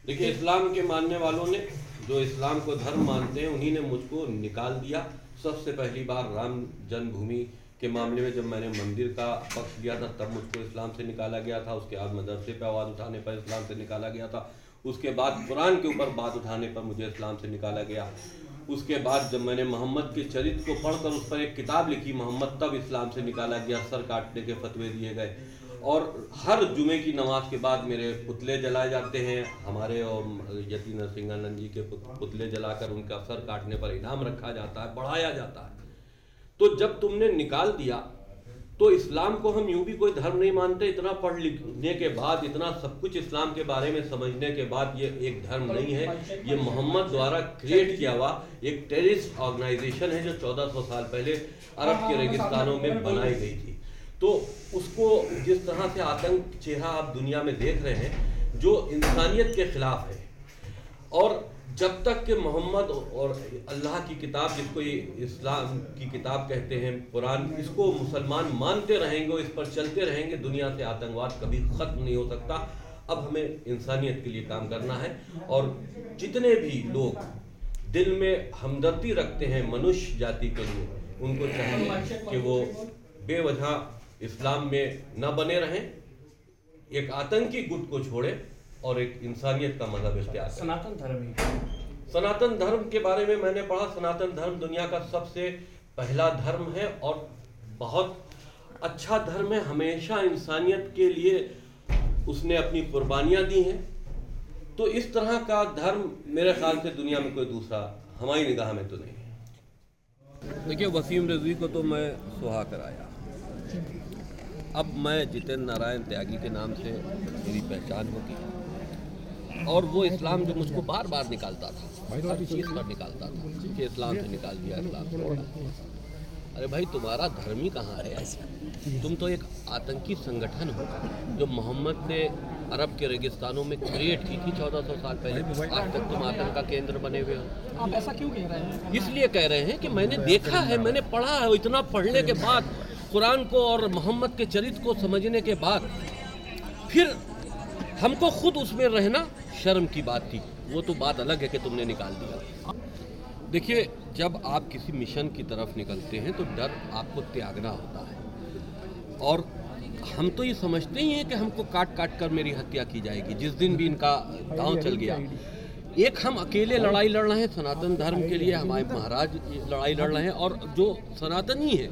देखिए, इस्लाम के मानने वालों ने, जो इस्लाम को धर्म मानते हैं, उन्हीं ने मुझको निकाल दिया। सबसे पहली बार राम जन्मभूमि के मामले में जब मैंने मंदिर का पक्ष लिया था तब मुझको इस्लाम से निकाला गया था। उसके बाद मदरसे पर आवाज़ उठाने पर इस्लाम से निकाला गया था। उसके बाद कुरान के ऊपर बात उठाने पर मुझे इस्लाम से निकाला गया। उसके बाद जब मैंने मोहम्मद के चरित्र को पढ़कर उस पर एक किताब लिखी मोहम्मद, तब इस्लाम से निकाला गया, सर काटने के फतवे दिए गए। और हर जुमे की नमाज के बाद मेरे पुतले जलाए जाते हैं। हमारे और यति नरसिंहानंद जी के पुतले जलाकर उनका सर काटने पर इनाम रखा जाता है, बढ़ाया जाता है। तो जब तुमने निकाल दिया तो इस्लाम को हम यूं भी कोई धर्म नहीं मानते। इतना पढ़ लिखने के बाद, इतना सब कुछ इस्लाम के बारे में समझने के बाद, ये एक धर्म नहीं है, ये मोहम्मद द्वारा क्रिएट किया हुआ एक टेररिस्ट ऑर्गेनाइजेशन है जो 1400 साल पहले अरब के रेगिस्तानों में बनाई गई थी। तो उसको जिस तरह से आतंक चेहरा आप दुनिया में देख रहे हैं, जो इंसानियत के खिलाफ है, और जब तक कि मोहम्मद और अल्लाह की किताब, जिसको ये इस्लाम की किताब कहते हैं, कुरान, इसको मुसलमान मानते रहेंगे और इस पर चलते रहेंगे, दुनिया से आतंकवाद कभी ख़त्म नहीं हो सकता। अब हमें इंसानियत के लिए काम करना है, और जितने भी लोग दिल में हमदर्दी रखते हैं मनुष्य जाति के लिए, उनको चाहिए कि वो बेवजह इस्लाम में न बने रहें, एक आतंकी गुट को छोड़े और एक इंसानियत का मजहब इख्तियार करें। सनातन धर्म ही, सनातन धर्म के बारे में मैंने पढ़ा। सनातन धर्म दुनिया का सबसे पहला धर्म है और बहुत अच्छा धर्म है। हमेशा इंसानियत के लिए उसने अपनी कुर्बानियाँ दी हैं। तो इस तरह का धर्म मेरे ख्याल से दुनिया में कोई दूसरा हमारी निगाह में तो नहीं है। देखिए, वसीम रिजवी को तो मैं सुहा कराया। अब मैं जितेंद्र नारायण त्यागी के नाम से मेरी पहचान होगी, और वो इस्लाम जो मुझको बार बार निकालता था, हर चीज़ पर निकालता था कि इस्लाम से निकाल दिया, इस्लाम से निकाल दिया। अरे भाई, तुम्हारा धर्म ही कहाँ है? तुम तो एक आतंकी संगठन हो जो मोहम्मद ने अरब के रेगिस्तानों में क्रिएट की थी 1400 साल पहले। आज तक तुम आतंक का केंद्र बने हुए हो। आप ऐसा क्यों कह रहे हैं? इसलिए कह रहे हैं कि मैंने देखा है, मैंने पढ़ा है। इतना पढ़ने के बाद, कुरान को और मोहम्मद के चरित्र को समझने के बाद, फिर हमको खुद उसमें रहना शर्म की बात थी। वो तो बात अलग है कि तुमने निकाल दिया। देखिए, जब आप किसी मिशन की तरफ निकलते हैं तो डर आपको त्यागना होता है, और हम तो ये समझते ही हैं कि हमको काट काट कर मेरी हत्या की जाएगी जिस दिन भी इनका दांव चल गया। एक हम अकेले लड़ाई लड़ रहे हैं सनातन धर्म के लिए, हमारे महाराज लड़ाई लड़ रहे हैं, और जो सनातनी है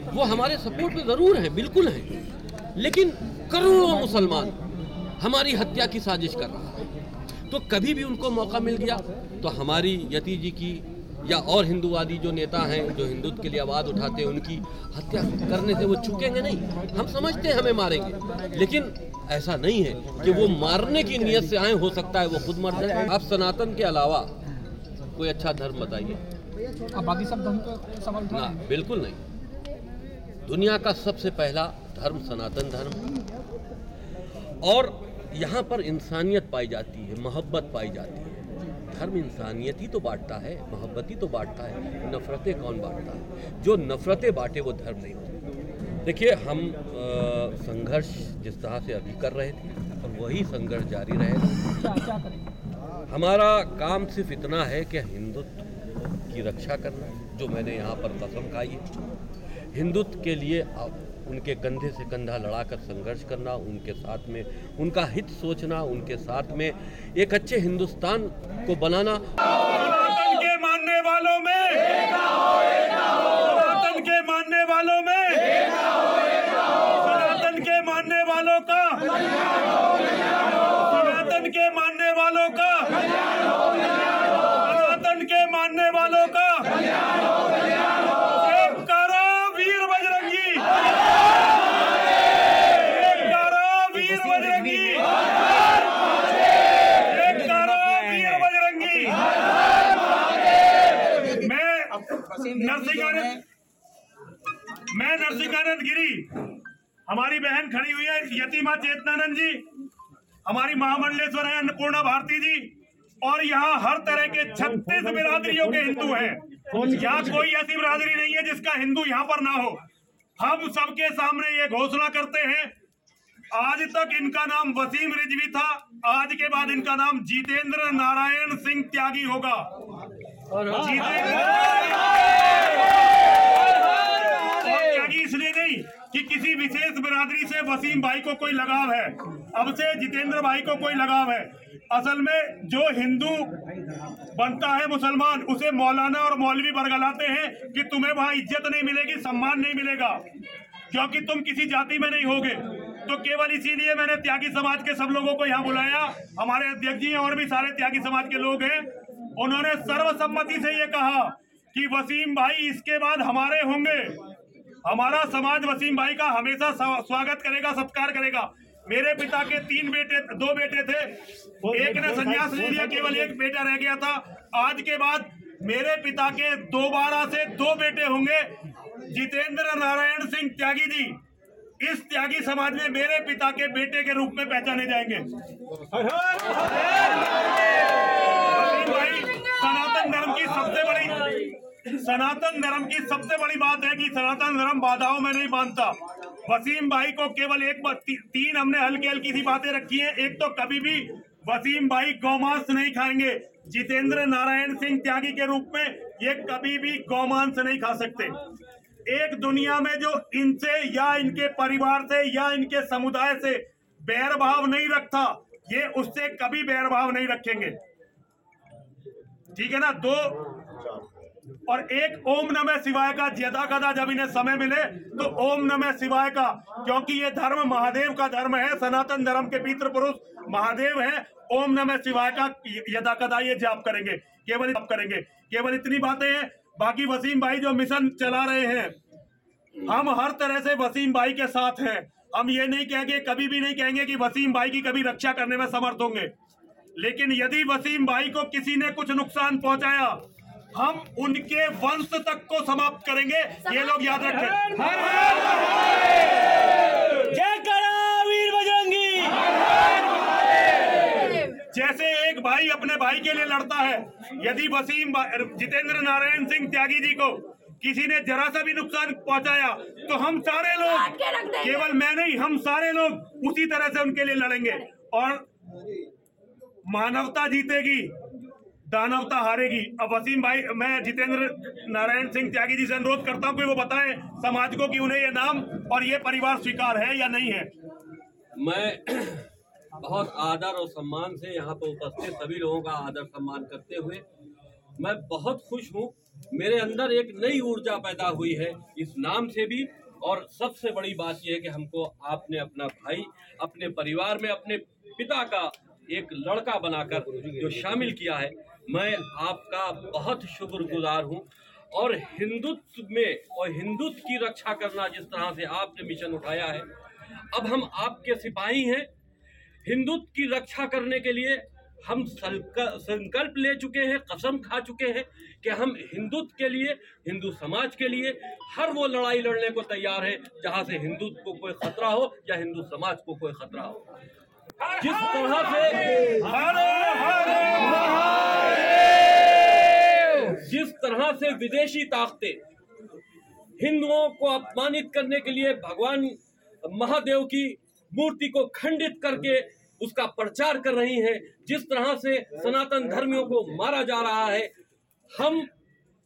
वो हमारे सपोर्ट में ज़रूर है, बिल्कुल है, लेकिन करोड़ों मुसलमान हमारी हत्या की साजिश कर रहा है। तो कभी भी उनको मौका मिल गया तो हमारी यति जी की या और हिंदूवादी जो नेता हैं जो हिंदुत्व के लिए आवाज़ उठाते हैं, उनकी हत्या करने से वो चूकेंगे नहीं। हम समझते हैं हमें मारेंगे, लेकिन ऐसा नहीं है कि वो मारने की नीयत से आए। हो सकता है वो खुद मर जाए। आप सनातन के अलावा कोई अच्छा धर्म बताइए। आप बाकी सब धर्म का सवाल उठा रहे हैं? बिल्कुल नहीं। दुनिया का सबसे पहला धर्म सनातन धर्म, और यहाँ पर इंसानियत पाई जाती है, मोहब्बत पाई जाती है। धर्म इंसानियत ही तो बांटता है, मोहब्बत ही तो बांटता है। नफ़रतें कौन बांटता है? जो नफ़रतें बांटे वो धर्म नहीं होता। देखिए, हम संघर्ष जिस तरह से अभी कर रहे थे और वही संघर्ष जारी रहेगा। क्या करें? हमारा काम सिर्फ इतना है कि हिंदुत्व की रक्षा करना, जो मैंने यहाँ पर कसम खाई है। हिंदुत्व के लिए उनके कंधे से कंधा लड़ाकर संघर्ष करना, उनके साथ में उनका हित सोचना, उनके साथ में एक अच्छे हिंदुस्तान को बनाना। सनातन के मानने वालों में, सनातन के मानने वालों में, सनातन के मानने वालों का, सनातन के मानने वालों का, सनातन के मानने वालों का मैं नरसिंहानंद गिरी, हमारी बहन खड़ी हुई है यतीमा चेतनानंद जी, हमारी महामंडलेश्वर है अन्नपूर्णा भारती जी, और यहाँ हर तरह के 36 बिरादरियों के हिंदू हैं। यहाँ कोई ऐसी बिरादरी नहीं है जिसका हिंदू यहाँ पर ना हो। हम सबके सामने ये घोषणा करते हैं आज तक इनका नाम वसीम रिजवी था, आज के बाद इनका नाम जितेंद्र नारायण सिंह त्यागी होगा। त्यागी इसलिए नहीं कि किसी विशेष बिरादरी से वसीम भाई को कोई लगाव है, अब से जितेंद्र भाई को कोई लगाव है। असल में जो हिंदू बनता है मुसलमान, उसे मौलाना और मौलवी बरगलाते हैं कि तुम्हें वहां इज्जत नहीं मिलेगी, सम्मान नहीं मिलेगा, क्योंकि तुम किसी जाति में नहीं होगे। तो केवल इसीलिए मैंने त्यागी समाज के सब लोगों को यहाँ बुलाया। हमारे अध्यक्ष जी और भी सारे त्यागी समाज के लोग हैं। उन्होंने सर्वसम्मति से ये कहा कि वसीम भाई इसके बाद हमारे होंगे। हमारा समाज वसीम भाई का हमेशा स्वागत करेगा, सत्कार करेगा। मेरे पिता के 2 बेटे थे, एक ने संन्यास ले लिया, केवल एक बेटा रह गया था। आज के बाद मेरे पिता के दोबारा से 2 बेटे होंगे। जितेंद्र नारायण सिंह त्यागी जी इस त्यागी समाज में मेरे पिता के बेटे के रूप में पहचाने जाएंगे। भाई सनातन धर्म की सबसे बड़ी बात है कि सनातन धर्म बाधाओं में नहीं मानता। वसीम भाई को केवल 3 हमने हल्की सी बातें रखी हैं। एक तो कभी भी वसीम भाई गौमांस नहीं खाएंगे। जितेंद्र नारायण सिंह त्यागी के रूप में ये कभी भी गौमांस नहीं खा सकते। एक दुनिया में जो इनसे या इनके परिवार से या इनके समुदाय से बैरभाव नहीं रखता, ये उससे कभी बैरभाव नहीं रखेंगे। ठीक है ना। 2 और 1 ओम नमः शिवाय का यदा कदा जब इन्हें समय मिले तो ओम नमः शिवाय का, क्योंकि ये धर्म महादेव का धर्म है। सनातन धर्म के पितृ पुरुष महादेव है। ओम नमः शिवाय का यदा कदा ये जाप करेंगे, केवल इतनी बातें हैं। बाकी वसीम भाई जो मिशन चला रहे हैं, हम हर तरह से वसीम भाई के साथ हैं। हम ये नहीं कहेंगे, कभी भी नहीं कहेंगे कि वसीम भाई की कभी रक्षा करने में समर्थ होंगे, लेकिन यदि वसीम भाई को किसी ने कुछ नुकसान पहुंचाया, हम उनके वंश तक को समाप्त करेंगे। ये लोग याद रखें। जय करा वीर बजरंगी। जैसे एक भाई अपने भाई के लिए लड़ता है, यदि जितेंद्र नारायण सिंह त्यागी जी को किसी ने जरा सा भी नुकसान पहुंचाया तो हम सारे लोग, केवल मैं नहीं, हम सारे लोग उसी तरह से उनके लिए लड़ेंगे। और मानवता जीतेगी, दानवता हारेगी। अब वसीम भाई, मैं जितेंद्र नारायण सिंह त्यागी जी से अनुरोध करता हूं कि वो बताएं समाज को कि उन्हें ये नाम और ये परिवार स्वीकार है या नहीं है। मैं बहुत आदर और सम्मान से यहाँ पर उपस्थित सभी लोगों का आदर सम्मान करते हुए मैं बहुत खुश हूँ। मेरे अंदर एक नई ऊर्जा पैदा हुई है इस नाम से भी, और सबसे बड़ी बात यह है कि हमको आपने अपना भाई, अपने परिवार में अपने पिता का एक लड़का बनाकर जो शामिल किया है, मैं आपका बहुत शुक्रगुजार हूँ। और हिंदुत्व में और हिंदुत्व की रक्षा करना जिस तरह से आपने मिशन उठाया है, अब हम आपके सिपाही हैं। हिंदुत्व की रक्षा करने के लिए हम संकल्प ले चुके हैं, कसम खा चुके हैं कि हम हिंदुत्व के लिए, हिंदू समाज के लिए हर वो लड़ाई लड़ने को तैयार है जहां से हिंदुत्व को कोई खतरा हो या हिंदू समाज को कोई खतरा हो। जिस तरह से विदेशी ताकतें हिंदुओं को अपमानित करने के लिए भगवान महादेव की मूर्ति को खंडित करके उसका प्रचार कर रही हैं, जिस तरह से सनातन धर्मियों को मारा जा रहा है, हम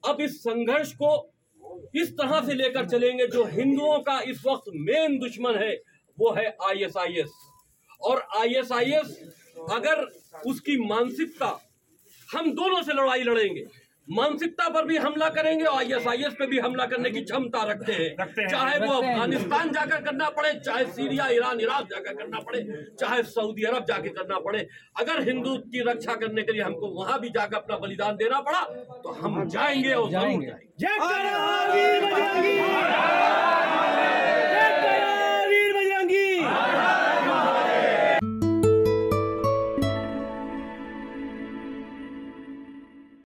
अब इस संघर्ष को इस तरह से लेकर चलेंगे। जो हिंदुओं का इस वक्त मेन दुश्मन है वो है ISIS। और ISIS अगर उसकी मानसिकता, हम दोनों से लड़ाई लड़ेंगे, मानसिकता पर भी हमला करेंगे और ISIS पे भी हमला करने की क्षमता रखते हैं। चाहे वो अफगानिस्तान जाकर करना पड़े, चाहे सीरिया, ईरान, इराक जाकर करना पड़े, चाहे सऊदी अरब जाकर करना पड़े। अगर हिंदू की रक्षा करने के लिए हमको वहां भी जाकर अपना बलिदान देना पड़ा तो हम जाएंगे और जरूर जाएंगे। जय करा वीर बजरंगी।